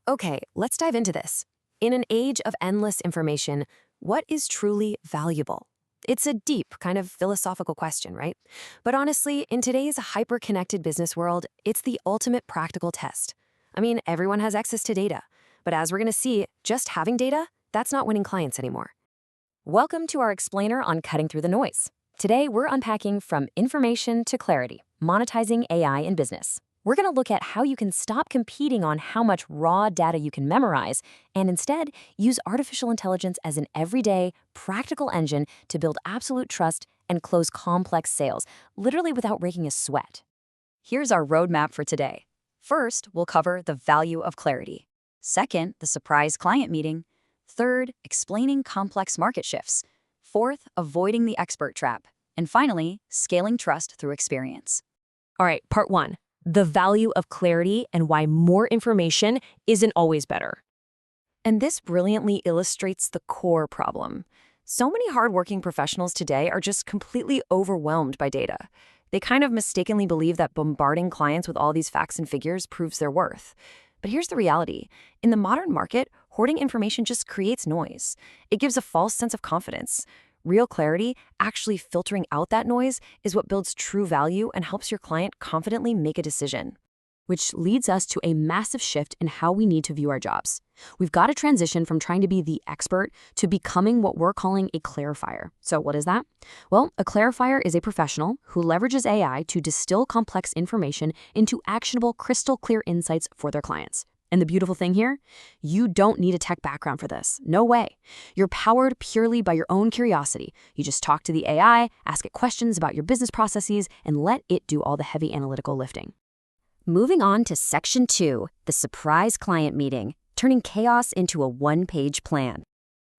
Okay, let's dive into this. In an age of endless information, what is truly valuable? It's a deep, kind of philosophical question, right? But honestly, in today's hyper-connected business world, it's the ultimate practical test. I mean, everyone has access to data. But as we're going to see, just having data, that's not winning clients anymore. Welcome to our explainer on cutting through the noise. Today, we're unpacking from information to clarity, monetizing AI in business. We're going to look at how you can stop competing on how much raw data you can memorize and instead use artificial intelligence as an everyday, practical engine to build absolute trust and close complex sales, literally without breaking a sweat. Here's our roadmap for today. First, we'll cover the value of clarity. Second, the surprise client meeting. Third, explaining complex market shifts. Fourth, avoiding the expert trap. And finally, scaling trust through experience. All right, part one. The value of clarity and why more information isn't always better. And this brilliantly illustrates the core problem. So many hardworking professionals today are just completely overwhelmed by data. They kind of mistakenly believe that bombarding clients with all these facts and figures proves their worth. But here's the reality. In the modern market, hoarding information just creates noise. It gives a false sense of confidence. Real clarity, actually filtering out that noise, is what builds true value and helps your client confidently make a decision. Which leads us to a massive shift in how we need to view our jobs. We've got to transition from trying to be the expert to becoming what we're calling a clarifier. So what is that? Well, a clarifier is a professional who leverages AI to distill complex information into actionable, crystal clear insights for their clients. And the beautiful thing here, you don't need a tech background for this. No way. You're powered purely by your own curiosity. You just talk to the AI, ask it questions about your business processes, and let it do all the heavy analytical lifting. Moving on to Section 2, the surprise client meeting, turning chaos into a one-page plan.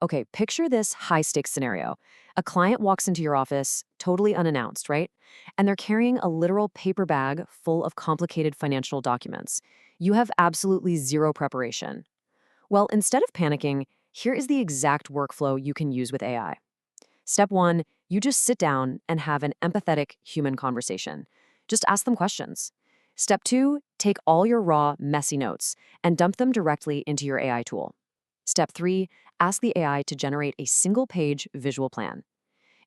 Okay, picture this high-stakes scenario. A client walks into your office, totally unannounced, right? And they're carrying a literal paper bag full of complicated financial documents. You have absolutely zero preparation. Well, instead of panicking, here is the exact workflow you can use with AI. Step 1, you just sit down and have an empathetic human conversation. Just ask them questions. Step 2, take all your raw, messy notes and dump them directly into your AI tool. Step 3, ask the AI to generate a single-page visual plan.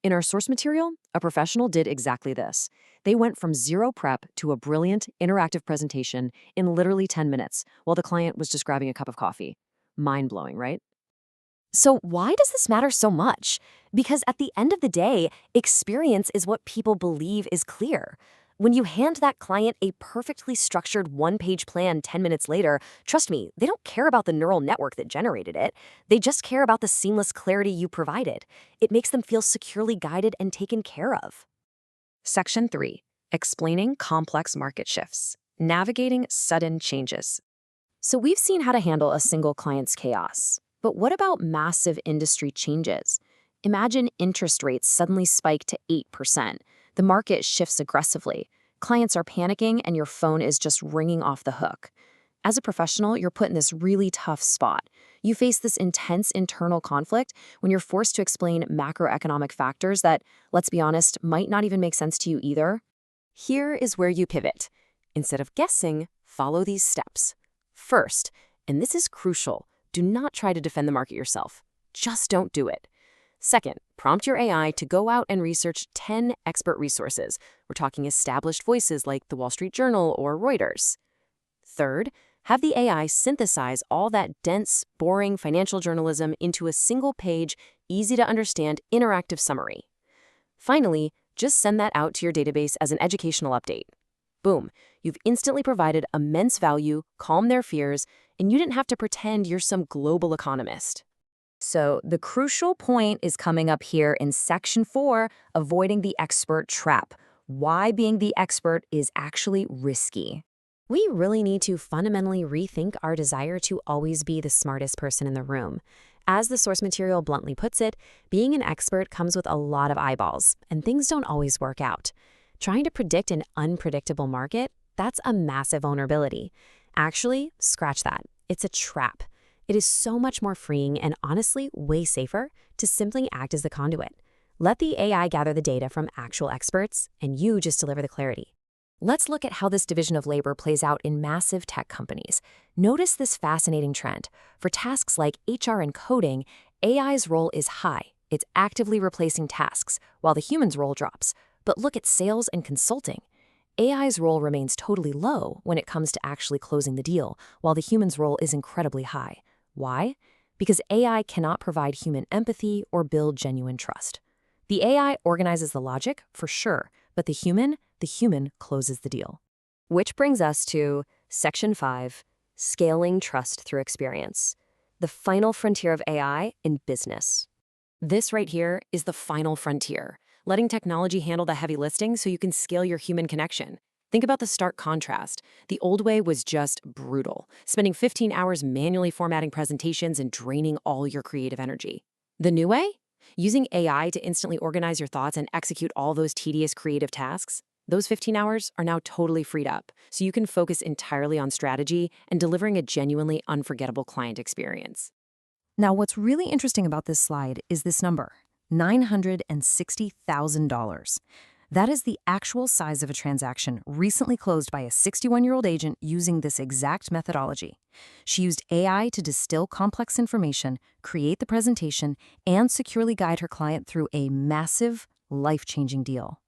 In our source material, a professional did exactly this. They went from zero prep to a brilliant, interactive presentation in literally 10 minutes while the client was just grabbing a cup of coffee. Mind-blowing, right? So why does this matter so much? Because at the end of the day, experience is what people believe is clear. When you hand that client a perfectly structured one-page plan 10 minutes later, trust me, they don't care about the neural network that generated it. They just care about the seamless clarity you provided. It makes them feel securely guided and taken care of. Section 3, explaining complex market shifts, navigating sudden changes. So we've seen how to handle a single client's chaos. But what about massive industry changes? Imagine interest rates suddenly spike to 8%. The market shifts aggressively. Clients are panicking and your phone is just ringing off the hook. As a professional, you're put in this really tough spot. You face this intense internal conflict when you're forced to explain macroeconomic factors that, let's be honest, might not even make sense to you either. Here is where you pivot. Instead of guessing, follow these steps. First, and this is crucial, do not try to defend the market yourself. Just don't do it. Second, prompt your AI to go out and research 10 expert resources. We're talking established voices like the Wall Street Journal or Reuters. Third, have the AI synthesize all that dense, boring financial journalism into a single-page, easy-to-understand, interactive summary. Finally, just send that out to your database as an educational update. Boom, you've instantly provided immense value, calmed their fears, and you didn't have to pretend you're some global economist. So the crucial point is coming up here in Section 4, avoiding the expert trap. Why being the expert is actually risky. We really need to fundamentally rethink our desire to always be the smartest person in the room. As the source material bluntly puts it, being an expert comes with a lot of eyeballs, and things don't always work out. Trying to predict an unpredictable market, that's a massive vulnerability. Actually, scratch that. It's a trap. It is so much more freeing and honestly way safer to simply act as the conduit. Let the AI gather the data from actual experts, and you just deliver the clarity. Let's look at how this division of labor plays out in massive tech companies. Notice this fascinating trend. For tasks like HR and coding, AI's role is high. It's actively replacing tasks, while the human's role drops. But look at sales and consulting. AI's role remains totally low when it comes to actually closing the deal, while the human's role is incredibly high. Why? Because AI cannot provide human empathy or build genuine trust. The AI organizes the logic, for sure, but the human closes the deal. Which brings us to Section 5, Scaling Trust Through Experience, the final frontier of AI in business. This right here is the final frontier, letting technology handle the heavy lifting so you can scale your human connection. Think about the stark contrast. The old way was just brutal, spending 15 hours manually formatting presentations and draining all your creative energy. The new way? Using AI to instantly organize your thoughts and execute all those tedious creative tasks? Those 15 hours are now totally freed up, so you can focus entirely on strategy and delivering a genuinely unforgettable client experience. Now, what's really interesting about this slide is this number, $960,000. That is the actual size of a transaction recently closed by a 61-year-old agent using this exact methodology. She used AI to distill complex information, create the presentation, and securely guide her client through a massive, life-changing deal.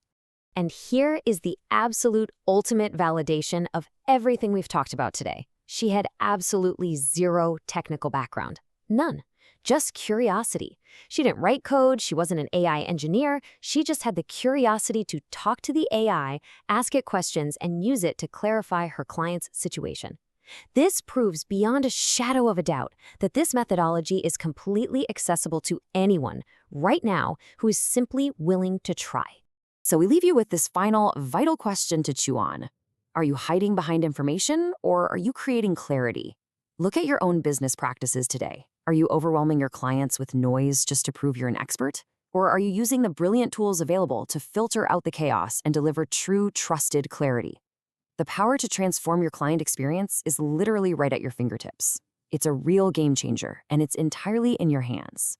And here is the absolute ultimate validation of everything we've talked about today. She had absolutely zero technical background. None. Just curiosity. She didn't write code, she wasn't an AI engineer, she just had the curiosity to talk to the AI, ask it questions, and use it to clarify her client's situation. This proves beyond a shadow of a doubt that this methodology is completely accessible to anyone right now who is simply willing to try. So we leave you with this final, vital question to chew on. Are you hiding behind information, or are you creating clarity? Look at your own business practices today. Are you overwhelming your clients with noise just to prove you're an expert? Or are you using the brilliant tools available to filter out the chaos and deliver true, trusted clarity? The power to transform your client experience is literally right at your fingertips. It's a real game changer, and it's entirely in your hands.